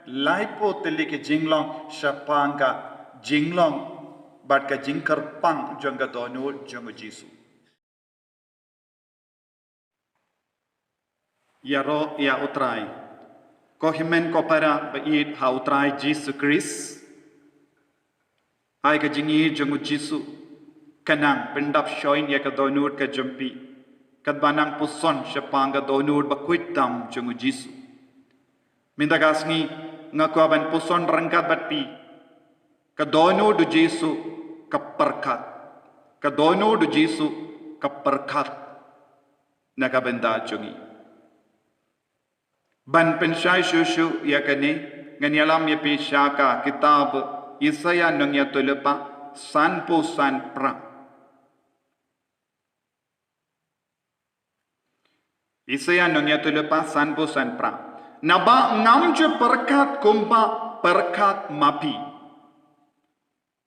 laipo teli ke jinglong shapanga jinglong bat ka jingkar pang jonga donu jonga jisu ya ro ya utrai ko himen ko para bait ha utrai jisu Chris ai ka jingi jonga jisu kanang pendap shoin ya ka donu ka jumpi kat banang puson shapanga donu ba kuitam jonga jisu mindagasngi ngaku aban puson rangkat batpi kadonu du Jesu kaperkat kadonu du Jesu kaperkat nakabenda jungi ban pensyai shushu yakani nganyalam ya pishaka kitab Yesaya nangya tulepa sanpo san pra Yesaya nangya tulepa sanpo san pra naba ngamje perkat kumba perkat mapi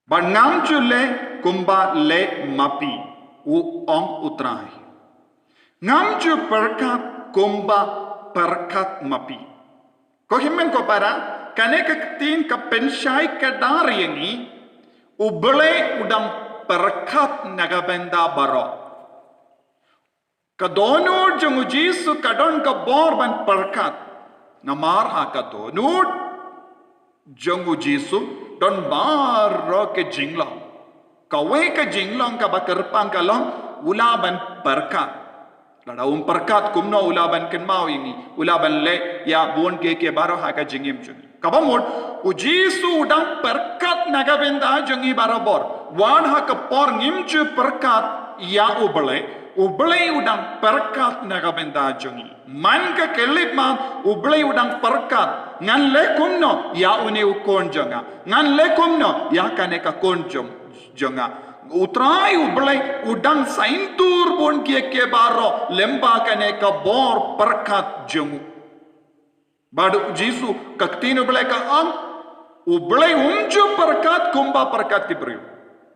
ba ngamje le kumba le mapi u ong utrai ngamje perkat kumba perkat mapi ko himen ko para kanek tin ka pensyai ka dariyangi ubele udang perkat nagabenda baro kadonur jungu Jesu kadon ka borban perkat namar ha kadonur jungu Jesu don bar ke jinglong kawe ke jinglong ka bakerpang kalong ulaban perkat lada perkat kumno ulaban ken mau ini ulaban le ya bon ke baro ha ka jingim jungi kabamod u Jesu udang perkat nagabenda jungi barabor wan ha ka por ngimchu perkat ya ubele udang perkat nagabenda jungi man ka kelip ma ubele udang perkat ngan le kumno ya une ukon jonga ngan le kumno ya kane ka konjom jonga utrai ubele udang saintur bon ke baro lemba kane ka bor perkat jongu badu Jesu kaktin ubele ka am ubele umju perkat kumba perkat kibru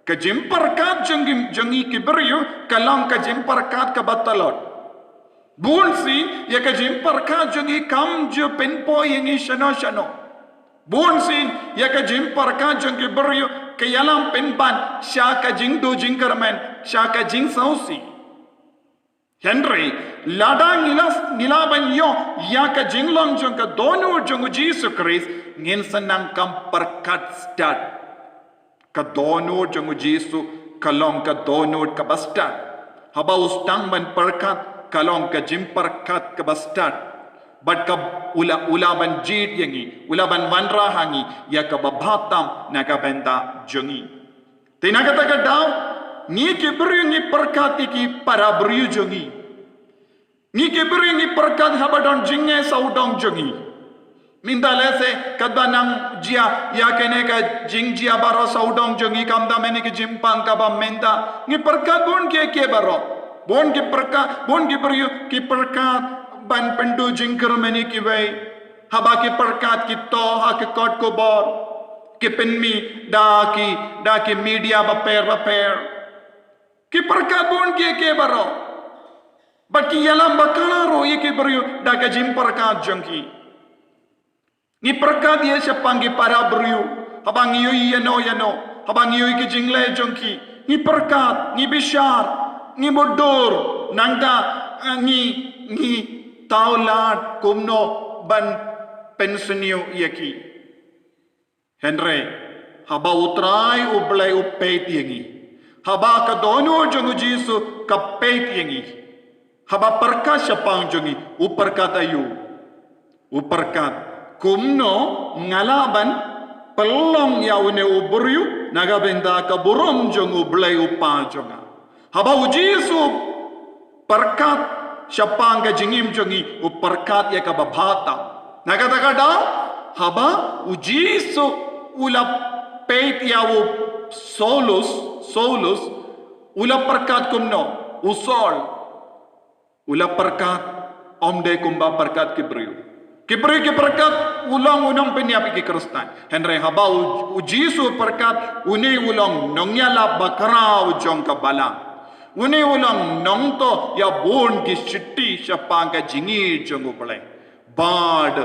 kajim perkat jongi kibru kalang kajim perkat ka batalot bunsi ya kajim perkat jongi kam jo penpo yengi shano bunsi ya kajim perkat jongi kibru kayalam penpan shaka jingdu jingkarman shaka jing sausi Henry ladang nilaban yo ya ka jinglong jong ka donu jong Jesus Christ ngin sanang kam perkat start ka donu jong Jesus kalong ka donu ka bastard haba ustang ban perkat kalong ka jim perkat ka bastard but ka ulaban jit yangi ulaban wanra hangi ya ka babatam nagabenda jongi tinagata ka daw ni kibru ni perkat ki para bru jongi ni kibru ni perkat habadon jinge saudong jongi minda lese kadanang jia ya kene ka jingjia baro saudong jongi kamda meni ki jimpang ka ba menda ni perkat bon ke baro bon ki perkat bon ki bru ki perkat ban pendu jingker meni ki wei haba ki perkat ki to ha ki kot ko bor ki penmi da ki media ba per ki perkat bon ke baro baki yalam bakalaro ye ke bru da ka jim perkat jongki ni perkat ye sepanggi para bru habang yoi yano habang yoi ki jingle jongki ni perkat ni bishar ni bodur nangda ni taulat kumno ban pensionio yaki Henry haba utrai ublai upet yengi haba ka donu jongu Jesu ka pet yengi haba perkat syapang jongi uperkat ayu uperkat kumno ngalaban pelong yaune uburyu nagabenda ka burom jongu ublai upa jonga haba Jesu perkat syapang ka jingim jongi uperkat ya ka babata nagatagada haba Jesu ulap peit yawo solus ulap perkat kumno usol ulap perkat omde kumba perkat kibru ki perkat unang penyapi ki Kristen Henry haba Jesu perkat uni ulang nongyala bakrao jong kabalang uni ulang nongto ya bon ki chitti syapanga jingi jong ublai bad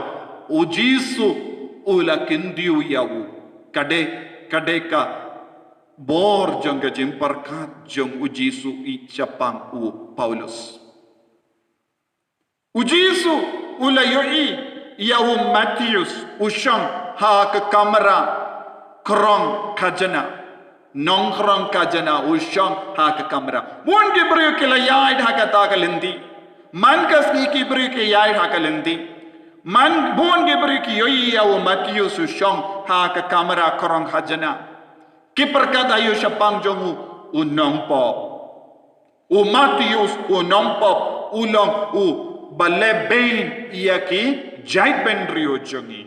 Jesu ula kindiu yawu kade ka bor jong ka jim perkat jong ujisu i capang u Paulus ujisu ula yoi yawu Matius ushang ha ke kamera krong kajana nongkrong kajana ushang ha ke kamera mun ke brio ke layai ha ka ta kalindi man kas ni ki brio ke yai ha kalindi man bon ke brio ki yoi yawu Matius ushang ha ke kamera krong kajana ki perkata ayo syapang jong u nompo u Matius u nompo ulong u balebein yaki jait ben rio jongi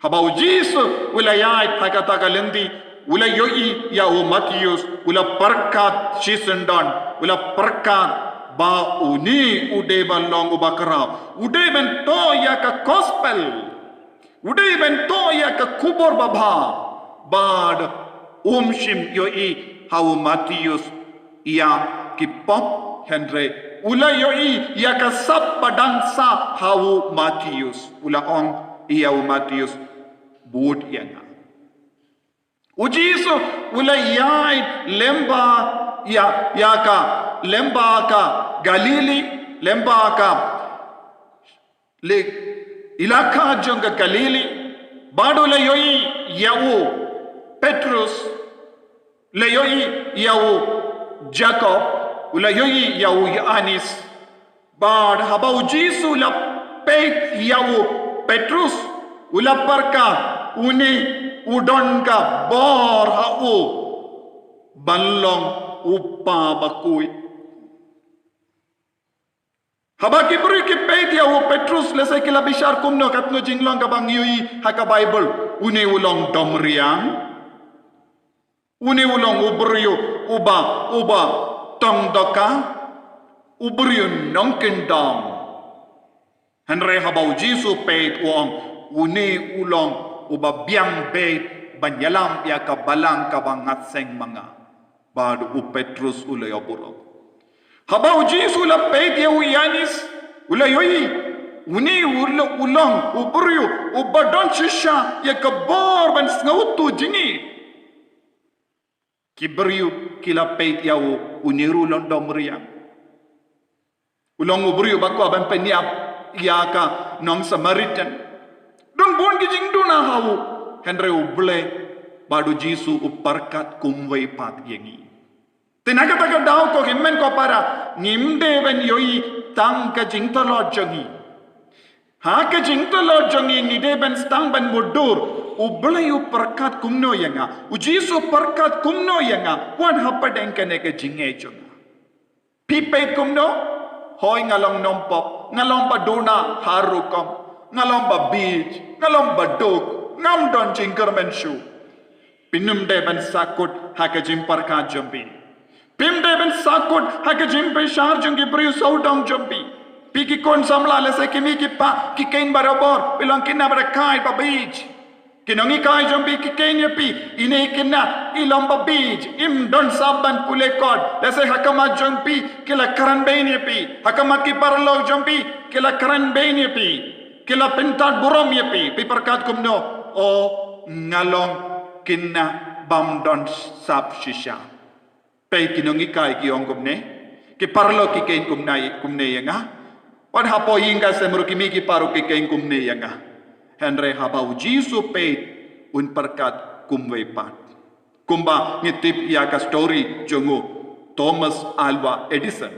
haba ujisu ulayai hakata kalindi ula yoi ya u Matius ula perkat sisendon ula perkat ba uni ude balong ubakra ude ben to ya ka gospel ude ben to ya ka kubur baba bad shim yoi hau Matius ya ki pop Henry ula yoi ya ka sap padangsa hau Matius ula ong iya Matius bud yana ujisu ula yai lemba ya ka lemba ka Galili lemba ka le ilaka jonga Galili badula yoi yawo Petrus le yoi yawo Jacob ula yoi yawo Yohanes bad haba ujisu la peit yawo Petrus ula parka uni udon ka bor hau banlong upa bakui haba kibri ki peit yawo Petrus le sekila bishar kumno katno jinglong ka bang yoi haka Bible uni ulong domriang uni ulong ubriyo uba tongdoka ubriyo nongkendam Henry habau Jisu peit uang uni ulong uba biang beit banyalam ya ka balang ka bangat seng mga badu u Petrus ula yoburo habau Jisu la peit ya Yanis ula yoi uni ulong ubriyo ubadon shisha ya ka bor ban snautu jingi Kibriu kila peit yawo uniru londom riang ulong ubriu bakwa ban peniap yaka nong Samaritan don bon gijing duna hawu Henry uble badu Jisu uparkat kumway pat yengi tenaga taga daw ko himmen ko para ngimde ben yoi tang ka jingtalo jongi ha ka jingtalo jongi ngide ben stang ban mudur uble uparkat kumno yanga ujisu parkat kumno yanga wan hapadeng kane ka jinge jonga pipe kumno hoy ngalong nompop ngalong baduna harukom ngalong ba beach ngalong ba dog ngam don jingkermen shu pinum de ben sakut hakajim parkat jombi pim de ben sakut hakajim pe shar jongi briu saudong jombi piki kon samla le se kimi ki pa ki kain barabor pilong kinna barakai pa beach kinongi kai jombi ki kain yapi ine kinna ilomba beach im don saban pulekod le se hakamat jombi kila karan bain yapi hakamat ki parlog jombi kila karan bain yapi kila pentat burom yapi pi perkat kumno o ngalong kinna bam don sap shisha pe kinongi kai ki ongkumne ki parlo ki kain kumne yanga wan hapo yinga semru kimi ki paru ki kain kumne yanga Henry habau Jisu peit un perkat kumway pat kumba ngitip ya ka story jongo Thomas Alva Edison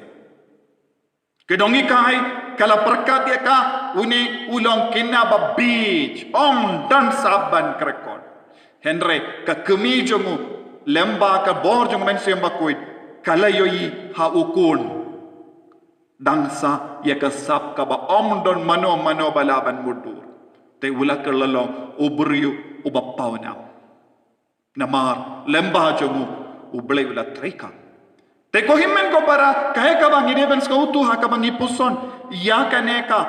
kedongi kai kala perkat ya ka uni ulong kinna ba beach dan saban krekon Henry ka kemi jongo lemba ka bor jongo men semba kuit kala yoi ha ukun dangsa ya ka sap ka ba don mano balaban mudur te ula kerlalong ubriu ubapau now namar lemba jongu uble ula treka te ko himmen ko para kaya ka bang ideben skautu ha ka bang ipuson ya kaneka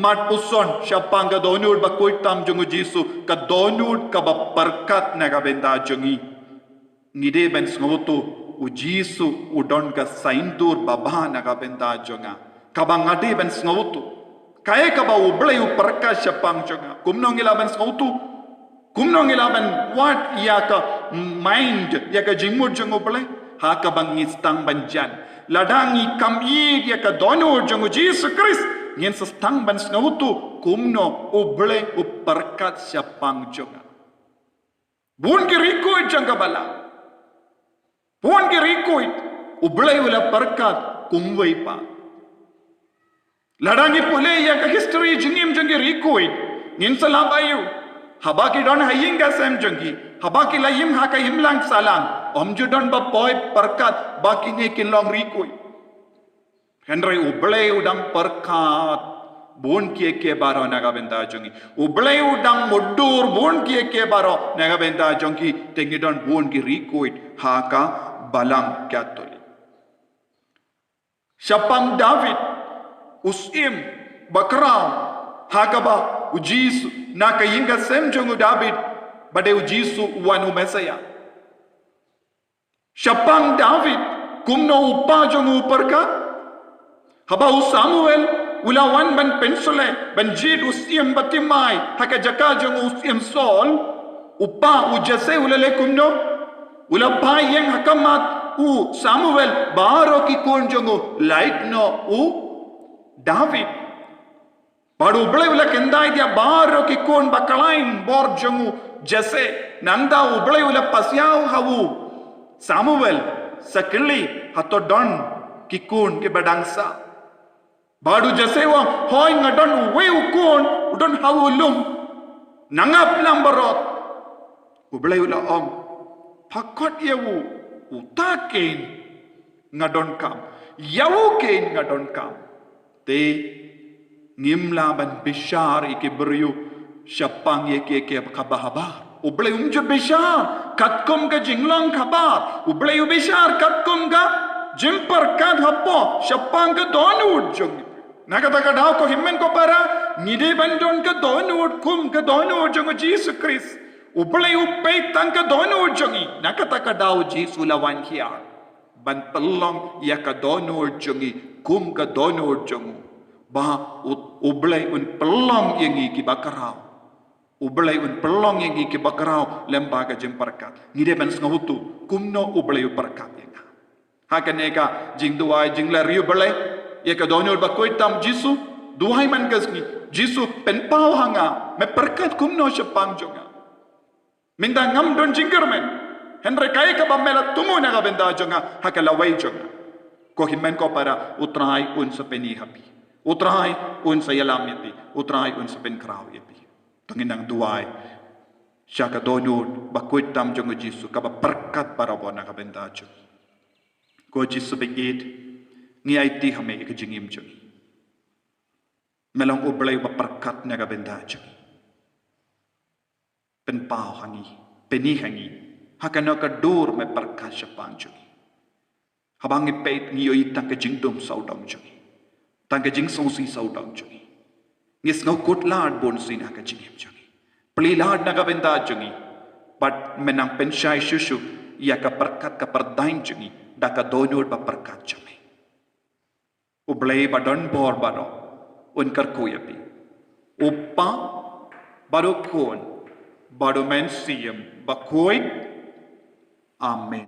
mat puson syapanga donul ba kuitam jongu Jisu ka donul ka ba perkat naga benda jongi ngideben skautu u Jisu udon ka saindur baba naga benda jonga ka bang adeben skautu kaya ka ba uble u perkat syapang jonga kumno ngilaban skautu kumno ngilaban what ya ka mind ya ka jingmur jongo pale ha ka bangis tang banjan ladangi kamid ya ka dono jongo Jesus Christ ngin sa tang ban snautu kumno uble uperkat siapang jonga bun ki rikoy janga bala bun ki rikoy uble ula perkat kumway pa ladangi pule ya ka history jingim jongi rikoy ngin sa labayu habaki don hayinga sem jongi habaki layim haka himlang salang omju don ba boy perkat baki ne kilong rikoy henry uble udang perkat bon ke baro naga benda jongi uble udang modur bon ke baro naga benda jongi tengi don bon ki rikoy haka balang katoli Syapang David usim bakrao hakaba ujisu na kayinga sem jongu David bade ujisu wanu mesaya Syapang David kumno upa jongu perka haba Samuel ulawan ban pensole ban jid usim batimai haka jaka jongu usim Saul upa ujase ulale kumno ulapa yang hakamat Samuel baro ki kon jongu light no David baru uble ula kendai dia baro ki kon bakalain bor jongu jase nanda uble ula pasiau hawu Samuel sakili hato don ki kon ke badangsa baru jase wa hoy ngadon we ukon udon hawu lum nangap lambarot uble ula pakot yewu utaken ngadon kam yawu ken ngadon kam te ngimla ban bishar ike beryu syapang ye ke kabahabar uble umjur bishar katkom ka jinglang kabar uble bishar katkom ka jimpar kad hapo syapang ka donut jong nakata ka daw ko himmen ko para ngide bandon ka donut kum ka donut jong Jesus Christ uble upay tang ka donut jongi nakata ka daw Jesus lawan hiar ban pelong ya ka donut jongi kum ka donut jong bah ublay un pelong yang iki bakarau ublay un pelong yang iki bakarau lembaga jemparkat ngide ban ngahutu kumno ublay perkat yang hakaneka jing duai jing la riu balai ya ka donol bakoy tam jisu duai man gasni jisu pen pau hanga me perkat kumno syapang jonga minda ngam don jinggermen henry kai ka bamela tumu na ka benda jonga hakala wai jonga ko himmen ko para utrai un sa peni happy utrai un sa yalam yati utrai un sa pen kraw yati tanginang duai syaka donod bakoy tam jonga jisu ka ba perkat para bona ka benda jonga ko jisu begit ngi aiti hame ke jingim jongi melong ublay ba perkat na ka benda jongi pen pau hangi peni hangi hakana ka dur me perkat syapang jongi habang ipait ngi yoi tang ke jingdom saudam jongi tang ke jing songsi saudam jongi ngis ngau kut lad bon sin ha ka jingim jongi pli lad na ka benda jongi but menang pensyai shushu ya ka perkat ka perdain jongi da ka donod ba perkat jongi ublay ba don bor baro un kar kuyapi uppa baro kon baro men siyam bakoy amen.